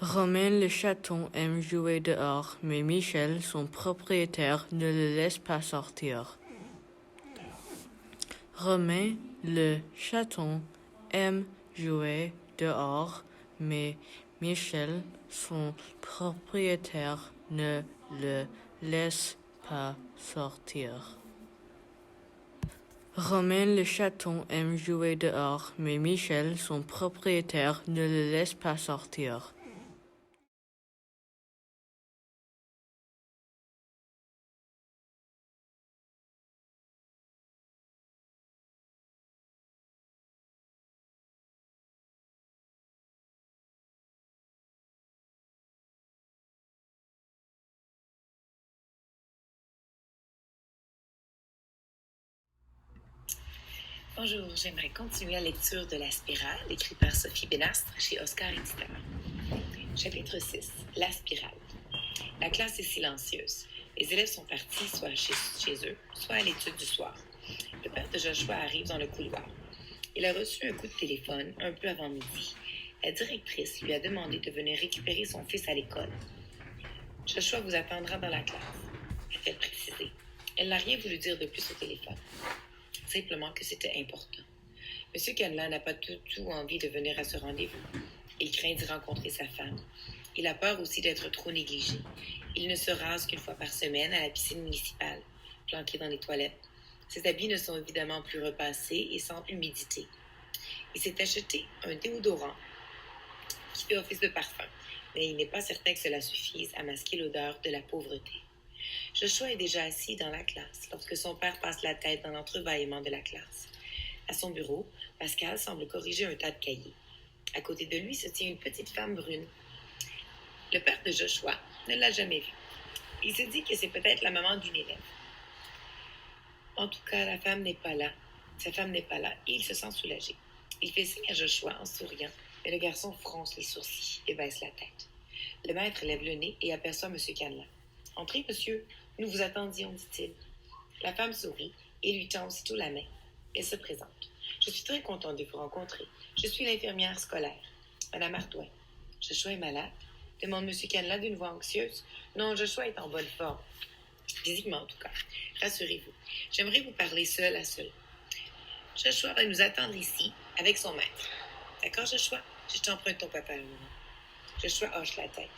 Romain le chaton aime jouer dehors, mais Michel, son propriétaire, ne le laisse pas sortir. Romain le chaton aime jouer dehors, mais Michel, son propriétaire, ne le laisse pas sortir. Romain le chaton aime jouer dehors, mais Michel, son propriétaire, ne le laisse pas sortir. Bonjour, j'aimerais continuer la lecture de La Spirale, écrite par Sophie Bénastre chez Oscar Éditeur. Chapitre 6. La Spirale. La classe est silencieuse. Les élèves sont partis soit chez eux, soit à l'étude du soir. Le père de Joshua arrive dans le couloir. Il a reçu un coup de téléphone un peu avant midi. La directrice lui a demandé de venir récupérer son fils à l'école. Joshua vous attendra dans la classe, a-t-elle précisé. Elle n'a rien voulu dire de plus au téléphone. Simplement que c'était important. M. Canlan n'a pas du tout envie de venir à ce rendez-vous. Il craint d'y rencontrer sa femme. Il a peur aussi d'être trop négligé. Il ne se rase qu'une fois par semaine à la piscine municipale, planqué dans les toilettes. Ses habits ne sont évidemment plus repassés et sans humidité. Il s'est acheté un déodorant qui fait office de parfum, mais il n'est pas certain que cela suffise à masquer l'odeur de la pauvreté. Joshua est déjà assis dans la classe lorsque son père passe la tête dans l'entrebâillement de la classe. À son bureau, Pascal semble corriger un tas de cahiers. À côté de lui se tient une petite femme brune. Le père de Joshua ne l'a jamais vue. Il se dit que c'est peut-être la maman d'une élève. En tout cas, sa femme n'est pas là et il se sent soulagé. Il fait signe à Joshua en souriant, mais le garçon fronce les sourcils et baisse la tête. Le maître lève le nez et aperçoit M. Canlan. « Entrez, monsieur, nous vous attendions, dit-il. » La femme sourit et lui tend aussitôt la main. Elle se présente. « Je suis très contente de vous rencontrer. Je suis l'infirmière scolaire, Madame Ardouin. »« Joshua est malade ?» demande M. Canlan d'une voix anxieuse. « Non, Joshua est en bonne forme. Physiquement, en tout cas. Rassurez-vous. J'aimerais vous parler seul à seul. Joshua va nous attendre ici avec son maître. D'accord, Joshua? Je t'emprunte ton papa un moment. » Joshua hoche la tête.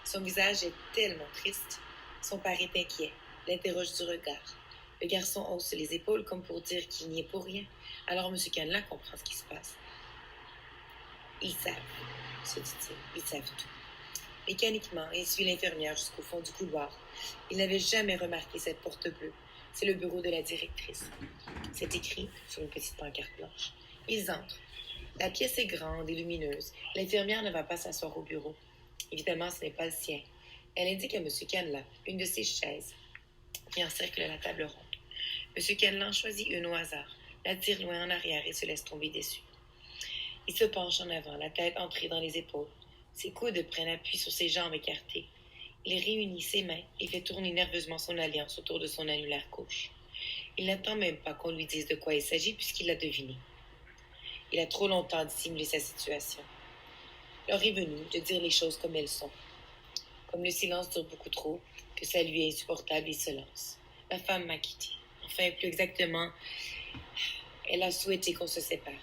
Son visage est tellement triste. Son père est inquiet, l'interroge du regard. Le garçon hausse les épaules comme pour dire qu'il n'y est pour rien. Alors M. Canlan comprend ce qui se passe. Ils savent, se dit-il, ils savent tout. Mécaniquement, il suit l'infirmière jusqu'au fond du couloir. Il n'avait jamais remarqué cette porte bleue. C'est le bureau de la directrice. C'est écrit sur une petite pancarte blanche. Ils entrent. La pièce est grande et lumineuse. L'infirmière ne va pas s'asseoir au bureau. Évidemment, ce n'est pas le sien. Elle indique à M. Canlan une de ses chaises qui encercle la table ronde. M. Canlan choisit une au hasard, la tire loin en arrière et se laisse tomber dessus. Il se penche en avant, la tête entrée dans les épaules. Ses coudes prennent appui sur ses jambes écartées. Il réunit ses mains et fait tourner nerveusement son alliance autour de son annulaire gauche. Il n'attend même pas qu'on lui dise de quoi il s'agit puisqu'il l'a deviné. Il a trop longtemps dissimulé sa situation. L'heure est venue de dire les choses comme elles sont. Comme le silence dure beaucoup trop, que ça lui est insupportable, il se lance. Ma femme m'a quitté. Enfin, plus exactement, elle a souhaité qu'on se sépare.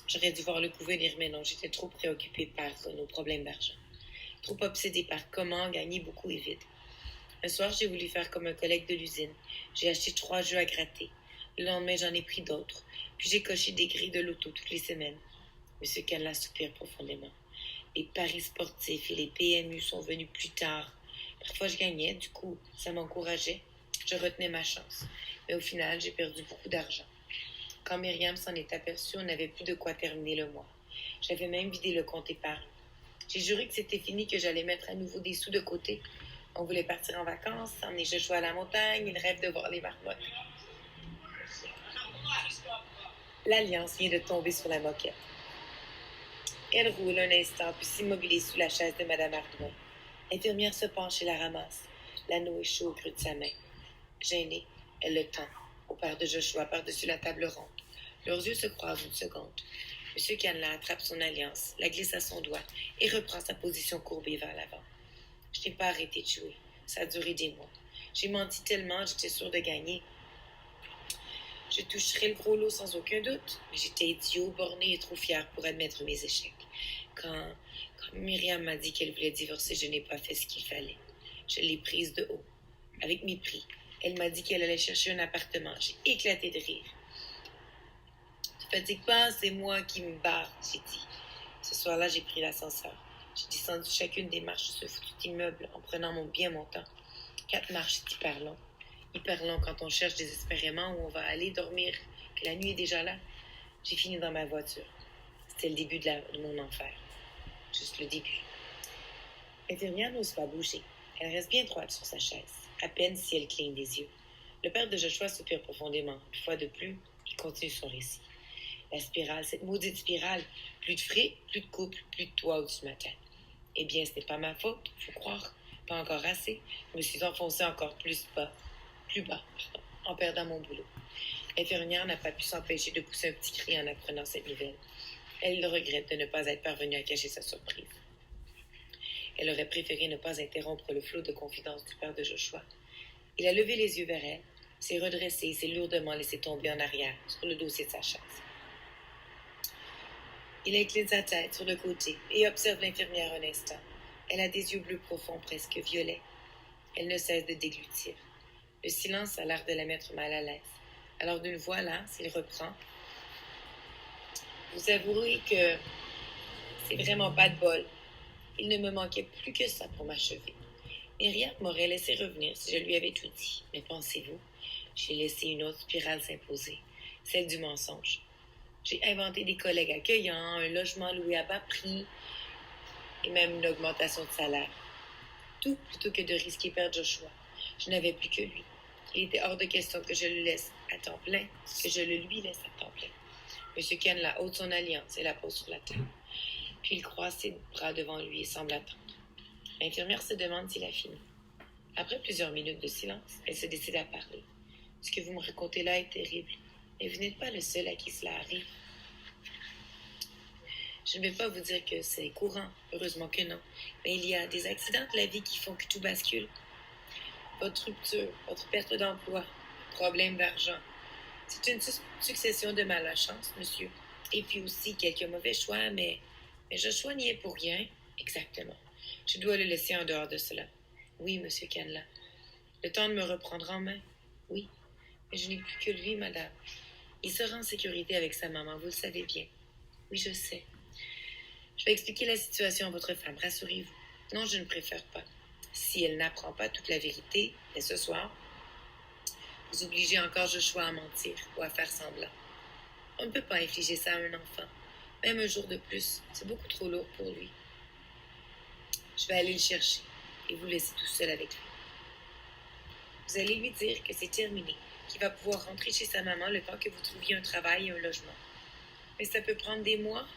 J'aurais dû voir le coup venir, mais non, j'étais trop préoccupée par nos problèmes d'argent. Trop obsédée par comment gagner beaucoup et vite. Un soir, j'ai voulu faire comme un collègue de l'usine. J'ai acheté 3 jeux à gratter. Le lendemain, j'en ai pris d'autres. Puis j'ai coché des grilles de loto toutes les semaines. M. Canlan soupire profondément. Les paris sportifs et les PMU sont venus plus tard. Parfois, je gagnais, du coup, ça m'encourageait. Je retenais ma chance. Mais au final, j'ai perdu beaucoup d'argent. Quand Myriam s'en est aperçue, on n'avait plus de quoi terminer le mois. J'avais même vidé le compte épargne. J'ai juré que c'était fini, que j'allais mettre à nouveau des sous de côté. On voulait partir en vacances, emmener Joshua à la montagne, il rêve de voir les marmottes. L'Alliance vient de tomber sur la moquette. Elle roule un instant, puis s'immobilise sous la chaise de Mme Ardouin. L'infirmière se penche et la ramasse. L'anneau est chaud au creux de sa main. Gênée, elle le tend au père de Joshua par-dessus la table ronde. Leurs yeux se croisent une seconde. M. Canla attrape son alliance, la glisse à son doigt et reprend sa position courbée vers l'avant. Je n'ai pas arrêté de jouer. Ça a duré des mois. J'ai menti tellement, j'étais sûre de gagner. Je toucherais le gros lot sans aucun doute, mais j'étais idiot, borné et trop fier pour admettre mes échecs. Quand Myriam m'a dit qu'elle voulait divorcer, je n'ai pas fait ce qu'il fallait. Je l'ai prise de haut, avec mépris. Elle m'a dit qu'elle allait chercher un appartement. J'ai éclaté de rire. Ne te fatigue pas, c'est moi qui me barre, j'ai dit. Ce soir-là, j'ai pris l'ascenseur. J'ai descendu chacune des marches de ce foutu immeuble en prenant mon temps. 4 marches, c'est hyper long quand on cherche désespérément où on va aller dormir, que la nuit est déjà là. J'ai fini dans ma voiture. C'était le début de mon enfer. Juste le début. L'infirmière n'ose pas bouger. Elle reste bien droite sur sa chaise, à peine si elle cligne des yeux. Le père de Joshua soupire profondément. Une fois de plus, il continue son récit. La spirale, cette maudite spirale. Plus de frais, plus de couple, plus de toit au-dessus de ma tête. Eh bien, ce n'est pas ma faute, faut croire. Pas encore assez. Je me suis enfoncée encore plus bas, en perdant mon boulot. L'infirmière n'a pas pu s'empêcher de pousser un petit cri en apprenant cette nouvelle. Elle regrette de ne pas être parvenue à cacher sa surprise. Elle aurait préféré ne pas interrompre le flot de confidences du père de Joshua. Il a levé les yeux vers elle, s'est redressé et s'est lourdement laissé tomber en arrière sur le dossier de sa chaise. Il incline sa tête sur le côté et observe l'infirmière un instant. Elle a des yeux bleus profonds, presque violets. Elle ne cesse de déglutir. Le silence a l'air de la mettre mal à l'aise. Alors d'une voix lasse, il reprend. Vous avouerez que c'est vraiment pas de bol. Il ne me manquait plus que ça pour m'achever. Myriam m'aurait laissé revenir si je lui avais tout dit. Mais pensez-vous, j'ai laissé une autre spirale s'imposer, celle du mensonge. J'ai inventé des collègues accueillants, un logement loué à bas prix et même une augmentation de salaire. Tout plutôt que de risquer perdre Joshua. Je n'avais plus que lui. Il était hors de question que je le laisse à temps plein, que je le lui laisse à temps plein. M. Ken la ôte son alliance et la pose sur la table. Puis il croise ses bras devant lui et semble attendre. L'infirmière se demande s'il a fini. Après plusieurs minutes de silence, elle se décide à parler. Ce que vous me racontez là est terrible, mais vous n'êtes pas le seul à qui cela arrive. Je ne vais pas vous dire que c'est courant, heureusement que non, mais il y a des accidents de la vie qui font que tout bascule. Votre rupture, votre perte d'emploi, problème d'argent. C'est une succession de malchance, monsieur. Et puis aussi quelques mauvais choix, mais Joshua n'y est pour rien. Exactement. Je dois le laisser en dehors de cela. Oui, monsieur Canla. Le temps de me reprendre en main. Oui, mais je n'ai plus que lui, madame. Il sera en sécurité avec sa maman, vous le savez bien. Oui, je sais. Je vais expliquer la situation à votre femme, rassurez-vous. Non, je ne préfère pas. Si elle n'apprend pas toute la vérité, dès ce soir, vous obligez encore Joshua à mentir ou à faire semblant. On ne peut pas infliger ça à un enfant. Même un jour de plus, c'est beaucoup trop lourd pour lui. Je vais aller le chercher et vous laisser tout seul avec lui. Vous allez lui dire que c'est terminé, qu'il va pouvoir rentrer chez sa maman le temps que vous trouviez un travail et un logement. Mais ça peut prendre des mois.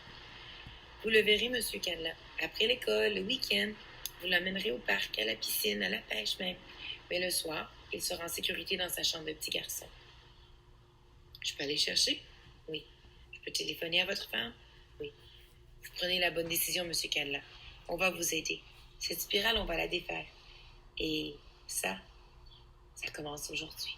Vous le verrez, monsieur Canla. Après l'école, le week-end, vous l'emmènerez au parc, à la piscine, à la pêche même. Mais le soir, il sera en sécurité dans sa chambre de petit garçon. Je peux aller chercher? Oui. Je peux téléphoner à votre femme? Oui. Vous prenez la bonne décision, monsieur Canla. On va vous aider. Cette spirale, on va la défaire. Et ça commence aujourd'hui.